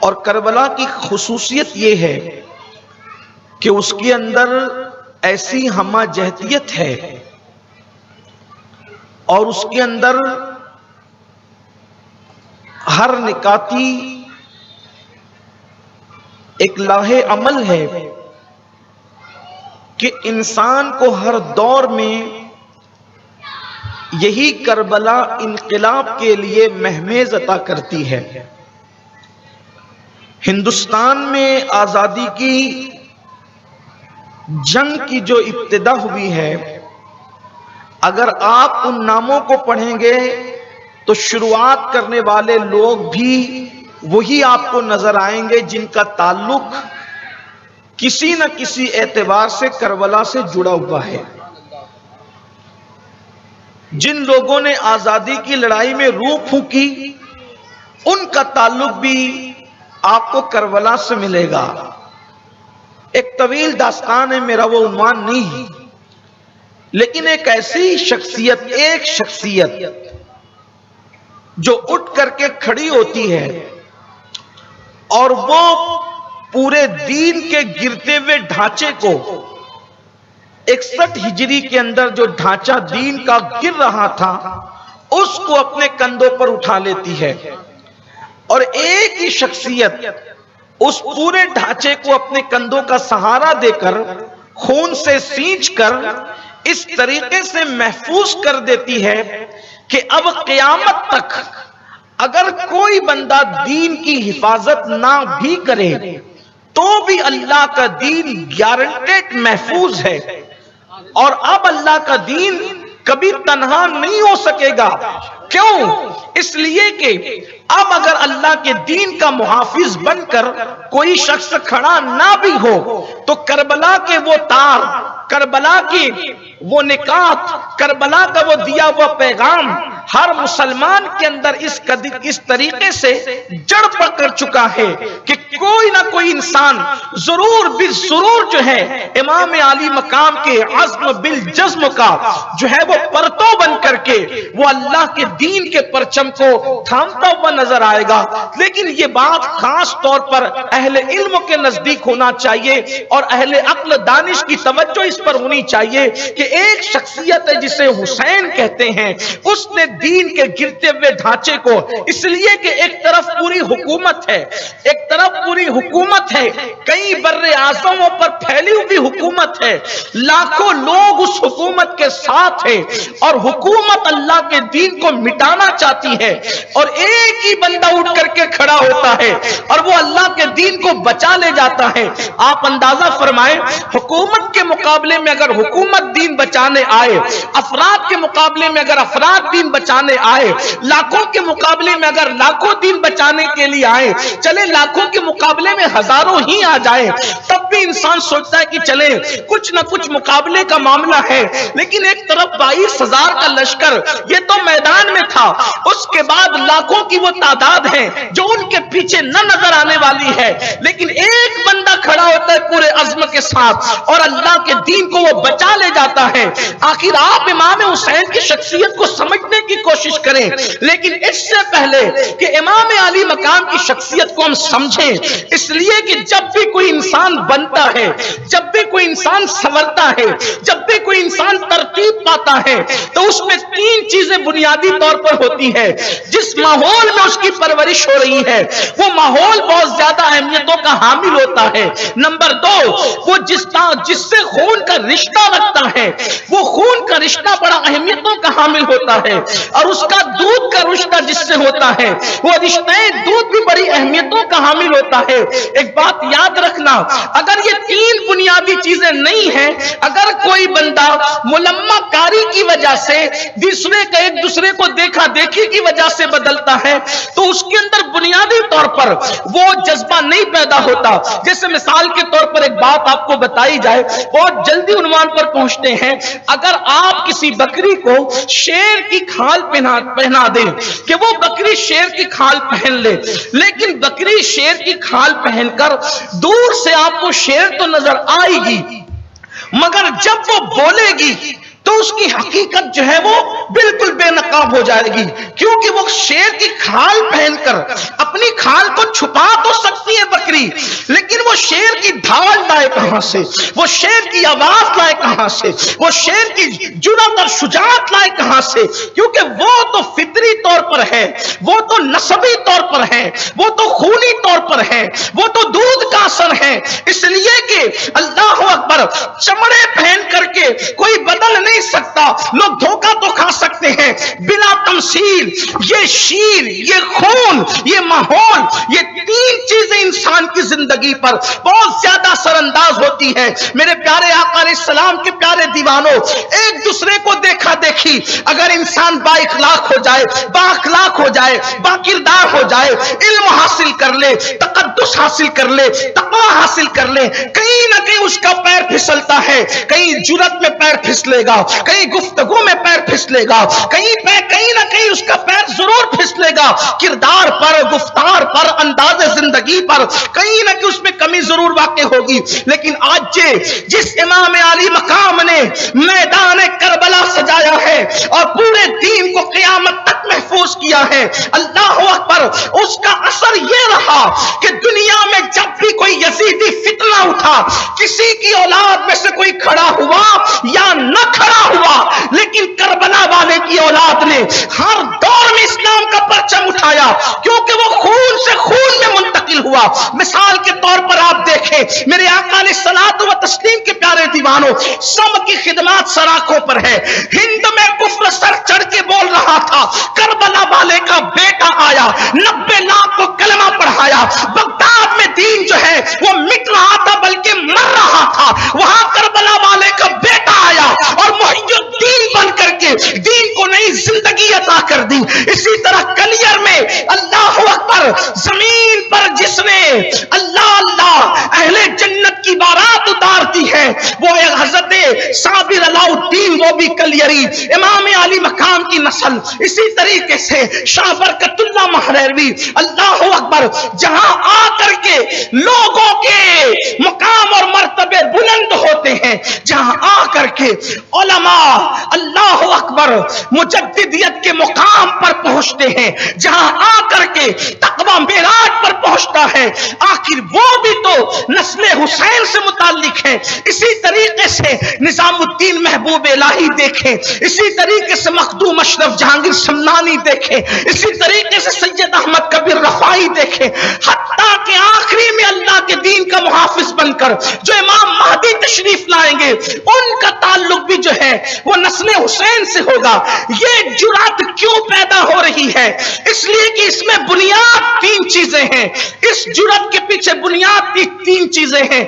اور کربلا کی خصوصیت یہ ہے کہ اس کے اندر ایسی ہمہ جہتیت ہے اور اس کے اندر ہر نکاتی ایک لاہ عمل ہے کہ انسان کو ہر دور میں یہی کربلا انقلاب کے لیے مہمیز عطا کرتی ہے۔ ہندوستان میں آزادی کی جنگ کی جو ابتدا ہوئی ہے، اگر آپ ان ناموں کو پڑھیں گے تو شروعات کرنے والے لوگ بھی وہی آپ کو نظر آئیں گے جن کا تعلق کسی نہ کسی اعتبار سے کربلا سے جڑا ہوا ہے۔ جن لوگوں نے آزادی کی لڑائی میں روح پھونکی ان کا تعلق بھی آپ کو کربلا سے ملے گا۔ ایک طویل داستان ہے، میرا وہ عنوان نہیں ہے، لیکن ایک ایسی شخصیت، ایک شخصیت جو اٹھ کر کے کھڑی ہوتی ہے اور وہ پورے دین کے گرتے ہوئے ڈھانچے کو 61 ہجری کے اندر جو ڈھانچہ دین کا گر رہا تھا اس کو اپنے کندھوں پر اٹھا لیتی ہے، اور ایک ہی شخصیت اس پورے ڈھانچے کو اپنے کندھوں کا سہارا دے کر خون سے سینچ کر اس طریقے سے محفوظ کر دیتی ہے کہ اب قیامت تک اگر کوئی بندہ دین کی حفاظت نہ بھی کرے تو بھی اللہ کا دین گارنٹیڈ محفوظ ہے، اور اب اللہ کا دین کبھی تنہا نہیں ہو سکے گا۔ کیوں؟ اس لیے کہ اب اگر اللہ کے دین کا محافظ بن کر کوئی شخص کھڑا نہ بھی ہو تو کربلا کے وہ تار، کربلا کی وہ نکات، کربلا کا وہ دیا ہوا پیغام ہر مسلمان کے اندر اس طریقے سے جڑ پکڑ چکا ہے کہ کوئی نہ کوئی انسان ضرور بالضرور جو ہے امام عالی مقام کے عزم بالجزم کا جو ہے وہ پرتو بن کر کے وہ اللہ کے دین کے پرچم کو تھامتا ہوا نظر آئے گا۔ لیکن یہ بات خاص طور پر اہل علم کے نزدیک ہونا چاہیے اور اہل عقل دانش کی توجہ اس پر ہونی چاہیے کہ ایک شخصیت ہے جسے حسین کہتے ہیں، اس نے دین کے گرتے ہوئے ڈھانچے کو، اس لیے کہ ایک طرف پوری حکومت ہے، ایک طرف پوری حکومت ہے، کئی بر اعظموں پر پھیلی ہوئی حکومت ہے، لاکھوں لوگ اس حکومت کے ساتھ ہیں اور حکومت اللہ کے دین کو مٹانا چاہتی ہے، اور ایک ہی بندہ اٹھ کر کے کھڑا ہوتا ہے اور وہ اللہ کے دین کو بچا لے جاتا ہے۔ آپ اندازہ فرمائیں، حکومت کے مقابلے میں اگر حکومت دین بچانے آئے، افراد کے مقابلے میں اگر افراد دین بچانے آئے، لاکھوں کے مقابلے میں اگر لاکھوں دین بچانے کے لیے آئے، چلے لاکھوں کے مقابلے میں ہزاروں ہی آ جائے، تب بھی انسان سوچتا ہے کہ چلے کچھ نہ کچھ مقابلے کا معاملہ ہے، لیکن ایک طرف 22,000 کا لشکر یہ تو میدان میں تھا، اس کے بعد لاکھوں کی وہ تعداد ہے جو ان کے پیچھے نہ نظر آنے والی ہے، لیکن ایک بندہ کھڑا ہوتا ہے پورے عزم کے ساتھ اور اللہ کے دین کو وہ بچا لے جاتا ہے۔ آخر آپ امام حسین کی شخصیت کو سمجھنے کی کوشش کریں، لیکن اس سے پہلے کہ امام علی مقام کی شخصیت کو ہم سمجھیں، اس لیے کہ جب بھی کوئی انسان بنتا ہے، جب بھی کوئی انسان سنورتا ہے، جب بھی کوئی انسان ترتیب پاتا ہے تو اس میں 3 چیزیں بنیادی طور پر ہوتی ہے۔ جس ماحول میں اس کی پرورش ہو رہی ہے وہ ماحول بہت زیادہ اہمیتوں کا حامل ہوتا ہے۔ نمبر 2، وہ جس سے خون کا رشتہ رکھتا ہے وہ خون کا رشتہ بڑا اہمیتوں کا حامل ہوتا ہے، اور اس کا دودھ کا رشتہ جس سے ہوتا ہے وہ رشتہ دودھ بھی بڑی اہمیتوں کا حامل ہوتا ہے۔ ایک بات یاد رکھنا، اگر یہ 3 بنیادی چیزیں نہیں ہیں، اگر کوئی بندہ ملمہ کاری کی وجہ سے ایک دوسرے کو دیکھا دیکھی کی وجہ سے بدلتا ہے تو اس کے اندر بنیادی طور پر وہ جذبہ نہیں پیدا ہوتا۔ جیسے مثال کے طور پر ایک بات آپ کو بتائی جائے، بہت جلدی عنوان پر پہنچتے ہیں، اگر آپ کسی بکری کو شیر کی کھال پہنا دیں کہ وہ بکری شیر کی کھال پہن لے، لیکن بکری شیر کی کھال پہن کر دور سے آپ کو شیر تو نظر آئے گی، مگر جب وہ بولے گی تو اس کی حقیقت جو ہے وہ بالکل بے نقاب ہو جائے گی، کیونکہ وہ شیر کی کھال پہن کر اپنی کھال کو چھپا تو سکتا بکری، لیکن وہ شیر کی دھاڑ لائے کہاں سے، وہ شیر کی آواز لائے کہاں سے، وہ شیر کی جرأت اور شجاعت لائے کہاں سے؟ کیونکہ وہ تو فطری طور پر ہے، وہ تو نسبی طور پر ہے، وہ تو خونی طور پر ہے، وہ تو دودھ کا اثر ہے، اس لیے کہ اللہ اکبر چمڑے پہن کر کے کوئی بدل نہیں سکتا۔ لوگ دھوکہ تو کھا سکتے ہیں بلا تمثیل۔ یہ شیر، یہ خون، یہ ماحول، یہ تین چیزیں انسان کی زندگی پر بہت زیادہ اثر انداز ہوتی ہے۔ میرے پیارے آقا علیہ السلام کے پیارے دیوانوں، ایک دوسرے کو دیکھا دیکھی اگر انسان با اخلاق ہو جائے، با اخلاق ہو جائے، با کردار ہو جائے، علم حاصل کر لے، تقدس حاصل کر لے، تقوی حاصل کر لے، کہیں نہ کہیں اس کا پیر پھسلتا ہے، کہیں جرأت میں پیر پھسلے گا، کہیں گفتگو میں پیر پھسلے گا، کہیں نہ کہیں اس کا پیر ضرور پھسلے گا، کردار پر، گفتار پر، انداز زندگی پر کہیں نہ کہیں اس میں کمی ضرور واقع ہوگی۔ لیکن آج جس امام علی مقام نے میدان کربلا سجایا ہے اور پورے دین کو قیامت تک محفوظ کیا ہے، اللہ اکبر، اس کا اثر یہ رہا کہ دنیا میں جب بھی کوئی یزیدی فتنہ اٹھا، کسی کی اولاد میں سے کوئی کھڑا ہوا یا نہ کھڑا ہوا، لیکن کربلا والے کی اولاد نے ہر دور میں اسلام کا پرچم اٹھایا، کیونکہ وہ خون سے خون میں منتقل ہوا۔ مثال کے طور پر آپ دیکھیں، میرے آقا علیہ الصلوۃ والتسلیم کے پیارے دیوانوں، سب کی خدمات سراخوں پر ہے۔ ہند میں کفر سر چڑھ کے بول رہا تھا، کربلا والے کا بیٹا آیا، 90 لاکھ کو کلمہ پڑھایا۔ بغداد میں دین جو ہے وہ مٹ رہا تھا بلکہ مر رہا تھا، وہاں کربلا والے کا بیٹا آیا اور محی الدین بن کر کے دین کو نئی زندگی عطا کر دی۔ اسی طرح کلیر میں اللہ اکبر، زمین پر جس نے اللہ اللہ اہل جنت کی بارات اتارتی ہے وہ حضرت صابر علاء الدین، وہ بھی کلیری، امام علی مقام کی نسل۔ اسی طریقے سے شاہ برکت اللہ محرروی، اللہ اکبر، جہاں آ کر کے لوگوں کے مقام اور مرتبے بلند ہوتے ہیں، جہاں آ کر کے علماء اللہ اکبر مجددیت کے مقام پر پہنچتے ہیں، جہاں آ کر کے تقوی معراج پر پہنچتا ہے، آخر وہ بھی تو نسل حسین سے متعلق ہے۔ اسی طریقے سے نظام الدین محبوب الہی دیکھیں، اسی طریقے سے مخدوم اشرف جہانگیر سمنانی دیکھیں، اسی طریقے سے سید احمد کبیر رفاعی دیکھیں، حتیٰ کہ آخری میں اللہ کے دین کا محافظ بن کر جو امام مہدی تشریف لائیں گے ان کا تعلق بھی جو ہے وہ نسل حسین سے ہوگا۔ یہ جرأت کیوں پیدا ہو رہی ہے؟ اس لیے کہ اس میں بنیاد تین چیزیں ہیں، اس جرأت کے پیچھے بنیاد تین چیزیں ہیں۔